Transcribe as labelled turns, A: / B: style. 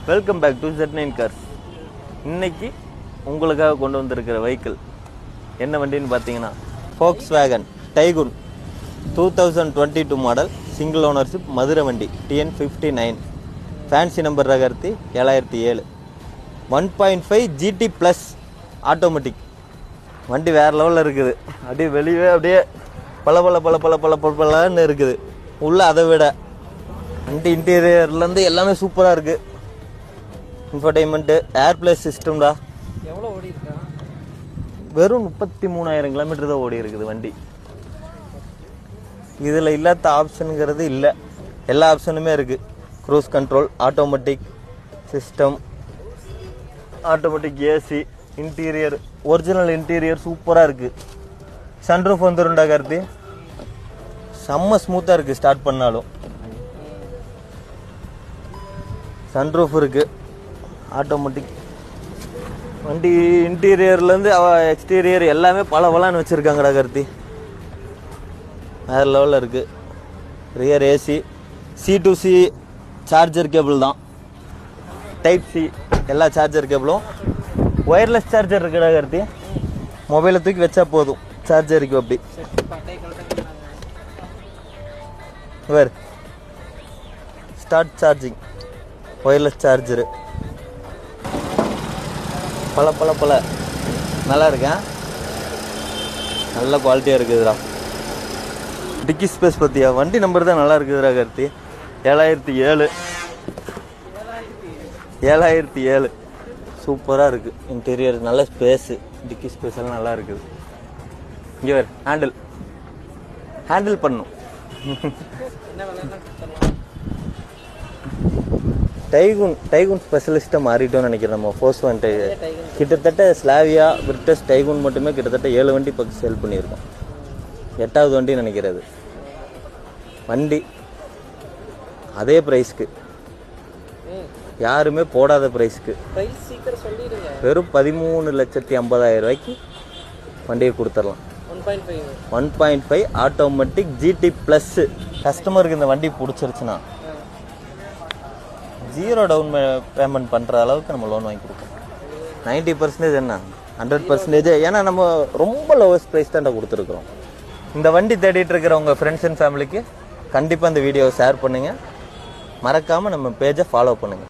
A: Welcome back to Z9 cars. இன்னைக்கு உங்களுக்காக கொண்டு வந்திருக்கிற வெஹிக்கிள் என்ன வண்டின்னு பார்த்தீங்கன்னா Volkswagen Tiguan 2022 model single ownership Madurai வண்டி TN59 ஃபேன்சி நம்பர் ரகர்த்தி 7007 1.5 GT ப்ளஸ் ஆட்டோமேட்டிக் வண்டி வேறு லெவலில் இருக்குது. அப்படியே வெளியே அப்படியே பல இருக்குது. உள்ளே அதை விட வண்டி இன்டீரியர்லேருந்து எல்லாமே சூப்பராக இருக்குது. இன்ஃபர்டைன்மெண்ட்டு ஏர்ப்ளே சிஸ்டம்டா.
B: எவ்வளோ ஓடி இருக்கா?
A: வெறும் 33,000 கிலோமீட்டர் தான் ஓடி இருக்குது வண்டி. இதில் இல்லாத ஆப்ஷனுங்கிறது இல்லை, எல்லா ஆப்ஷனுமே இருக்குது. Cruise control, automatic system, automatic AC, interior original interior சூப்பராக இருக்குது. சன்ரூஃப் வந்துருண்டா கார்த்தி, செம்ம ஸ்மூத்தாக இருக்குது. ஸ்டார்ட் பண்ணாலும் சன்ரூஃப் இருக்குது. ஆட்டோமேட்டிக் வண்டி இன்டீரியர்லேருந்து எக்ஸ்டீரியர் எல்லாமே பலன்னு வச்சுருக்காங்கடா கார்த்தி, வேறு லெவலில் இருக்குது. Rear AC, C2C charger cable தான், டைப் சி எல்லா சார்ஜர் கேபிளும். ஒயர்லெஸ் சார்ஜர் இருக்குடா கார்த்தி, மொபைலை தூக்கி வச்சா போதும் சார்ஜருக்கு. அப்படி வேறு ஸ்டார்ட் சார்ஜிங், ஒயர்லெஸ் சார்ஜரு, பல நல்லா இருக்கேன், நல்ல குவாலிட்டியாக இருக்குதுடா. டிக்கி ஸ்பேஸ் பற்றியா, வண்டி நம்பர் தான் நல்லா இருக்குதுடா கார்த்தி. 7007 சூப்பராக இருக்குது. இன்டீரியர் நல்ல ஸ்பேஸு, டிக்கி ஸ்பேஸ் எல்லாம் நல்லா இருக்குது. இங்கே வேறு ஹேண்டில் பண்ணும். டைகுன் ஸ்பெஷலிஸ்ட்டாக மாறிட்டோம்னு நினைக்கிறேன் நம்ம. Volkswagen கிட்டத்தட்ட ஸ்லாவியா, பிரிட்டஸ், டைகுன் மட்டுமே கிட்டத்தட்ட 7 வண்டி பக்கம் சேல் பண்ணியிருக்கோம். 8வது வண்டி நினைக்கிறது. வண்டி அதே ப்ரைஸ்க்கு, யாருமே போடாத ப்ரைஸ்க்கு, வெறும் 13,50,000 ரூபாய்க்கு வண்டியை கொடுத்துடலாம். 1.5 ஆட்டோமேட்டிக் GT ப்ளஸ். கஸ்டமருக்கு இந்த வண்டி பிடிச்சிருச்சுன்னா 0 டவுன் பேமெண்ட் பண்ணுற அளவுக்கு நம்ம லோன் வாங்கி கொடுக்கணும். 90% என்ன 100%. ஏன்னா நம்ம ரொம்ப லோவஸ்ட் ப்ரைஸ் தான் கொடுத்துருக்குறோம். இந்த வண்டி தேடிட்டு இருக்கிற உங்கள் ஃப்ரெண்ட்ஸ் அண்ட் ஃபேமிலிக்கு கண்டிப்பாக இந்த வீடியோவை ஷேர் பண்ணுங்கள். மறக்காமல் நம்ம பேஜை ஃபாலோ பண்ணுங்கள்.